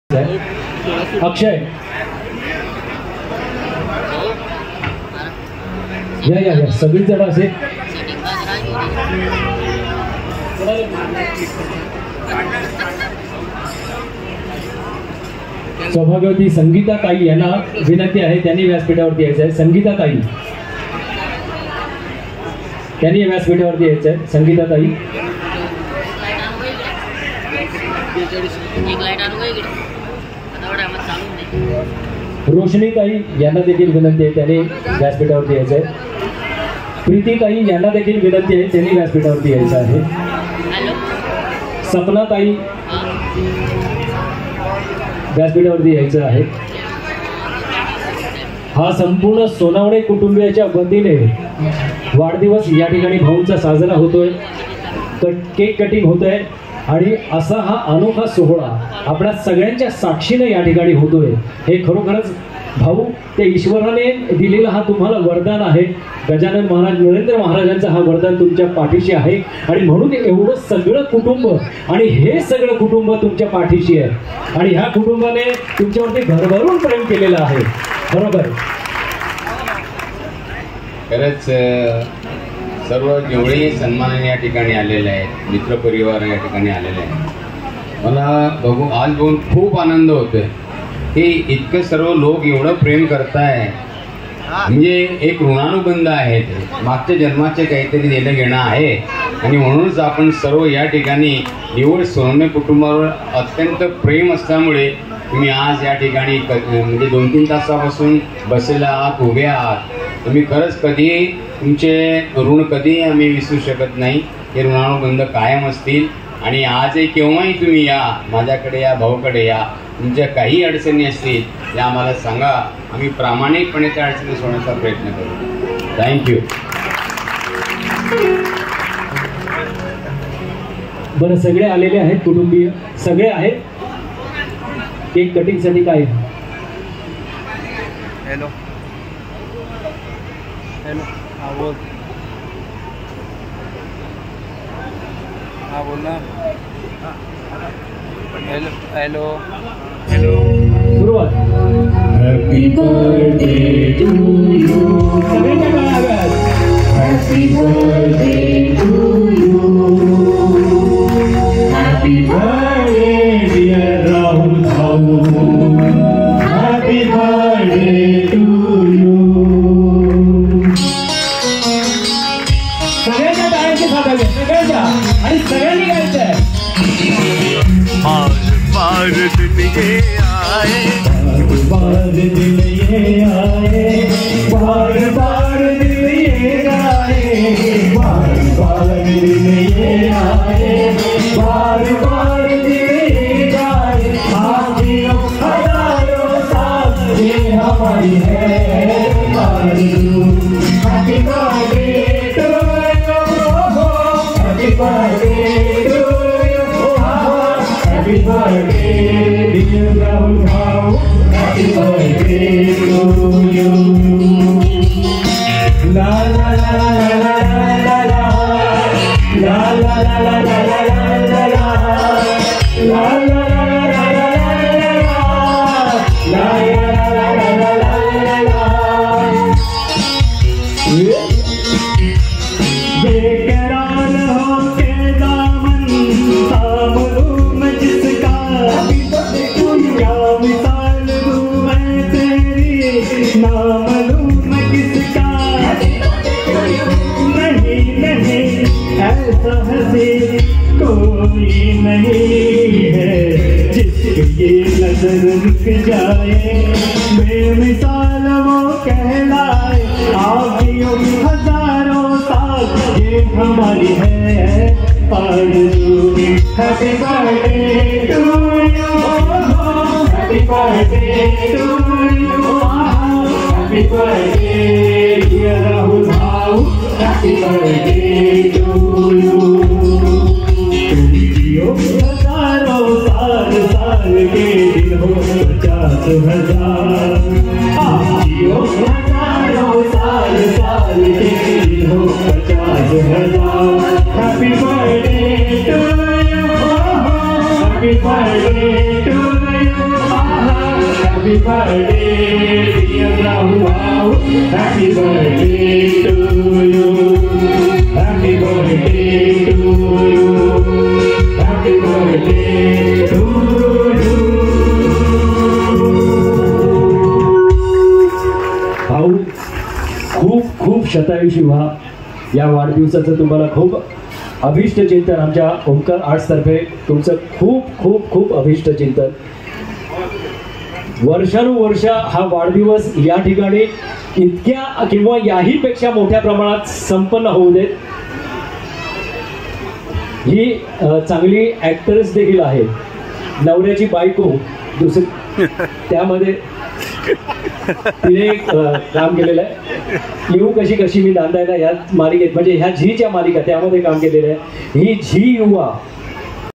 अक्षय या सगळी जण असे सौभाग्यवती संगीता ताई यांना विनंती आहे, त्यांनी व्यासपीठावरती यायचं आहे. संगीता ताई त्यांनी व्यासपीठावरती यायचं आहे. संगीता ताई रोशनी ताई यांना देखील विनंती आहे, त्यांनी व्यासपीठावरती यायचं आहे. प्रीती ताई यांना देखील विनंती आहे, त्यांनी व्यासपीठावरती यायचं आहे. सपना ताई व्यासपीठावरती यायचं आहे. हा संपूर्ण सोनावणे कुटुंबियाच्या वतीने वाढदिवस या ठिकाणी भाऊंचा साजरा होतोय, केक कटिंग होतोय आणि असा हा अनोखा सोहळा आपल्या सगळ्यांच्या साक्षीने या ठिकाणी होतोय. हे खरोखरच भाऊ ते ईश्वराने दिलेला हा तुम्हाला वरदान आहे. गजानन महाराज नरेंद्र महाराजांचा हा वरदान तुमच्या पाठीशी आहे आणि म्हणून एवढं सगळं कुटुंब आणि हे सगळं कुटुंब तुमच्या पाठीशी आहे आणि ह्या कुटुंबाने तुमच्यावरती भरभरून प्रेम केलेलं आहे. बरोबर. खरंच सर्व जेवढे सन्मानाने या ठिकाणी आलेले आहेत, मित्रपरिवार या ठिकाणी आलेले आहेत, मला आज बघून खूप आनंद होतोय की इतके सर्व लोक एवढं प्रेम करताय. म्हणजे एक ऋणानुबंध आहे, ते मागच्या जन्माचे काहीतरी देणं घेणं आहे आणि म्हणूनच आपण सर्व या ठिकाणी निवड सोनवणे कुटुंबावर अत्यंत प्रेम असल्यामुळे तुम्ही आज या ठिकाणी म्हणजे 2-3 तासापासून बसलेला आहात, उभे आहात. तुम्ही खरंच कधी तुमचे ऋण कधी आम्ही विसरू शकत नाही. हे ऋणानुबंध कायम असतील आणि आजही केव्हाही तुम्ही या, माझ्याकडे या, भाऊकडे या. तुमच्या काही अडचणी असतील त्या आम्हाला सांगा, आम्ही प्रामाणिकपणे त्या अडचणी सोडण्याचा प्रयत्न करू. थँक्यू. बरं, सगळे आलेले आहेत, कुटुंबीय सगळे आहेत. केक कटिंग साठी काय? हॅलो हॅलो, हा बोल. हा बोल ना. Hello hello hello. सुरुवात. Happy birthday to you. सगळ्यांच्या गाण्यावर. Happy birthday to you. Happy birthday dear Rahul भाऊ. Happy birthday to you. सगळ्यांच्या टाळ्यांची साथ आहे, सगळ्यांच्या, आणि सगळ्यांनी गायचं आहे. बार दिन ये आए, बार दिन ये आए, बार दिन ये आए, बार दिन ये आए, बार दिन ये आए. आशियों हजारों साल ये हमारी है आरज़ू. Happy birthday to you, happy birthday to you, happy birthday dear Rahul भाऊ. Happy birthday to you. ला ला ला ला ला ला ला ला ला ला ला ला ला ला ला बेकरार हो के दामन थामूं मैं जिसका, क्या मिसाल दूं मैं तेरी, नाम लूं मैं किसका. नहीं नहीं ऐसा हंसी कोई नहीं है जिसकी ये नजर रुक जाए, बेमिसाल वो कहलाए. आशियों हजारों साल ये हमारी है आरज़ू. Happy birthday to you, happy birthday to you, happy birthday dear Rahul भाऊ. Happy birthday to you. हजारों साल साल के दिन हो 50,000. हजारों साल साल के दिन हो 50,000. Happy birthday to you, happy birthday to you. Happy birthday, dear Rahul. Happy birthday to you. Happy birthday to you. Happy birthday to you. भाऊ खूप खूप शतायुषी व्हा. या वाढदिवसाचं तुम्हाला खूप अभिष्ट चिंतन आमच्या ओंकार आर्ट्स तर्फे तुमचं खूप खूप खूप अभिष्ट चिंतन. वर्षानुवर्ष हा वाढदिवस या ठिकाणी इतक्या किंवा याही पेक्षा मोठ्या प्रमाणात संपन्न होऊ देत. ही चांगली ऍक्टर्स देखील आहे. नवऱ्याची बायको दुसरी त्यामध्ये तिने एक काम केलेलं आहे. येऊ कशी कशी मी दांदायला या मालिकेत म्हणजे ह्या झीच्या मालिका त्यामध्ये काम केलेलं आहे. ही झी युवा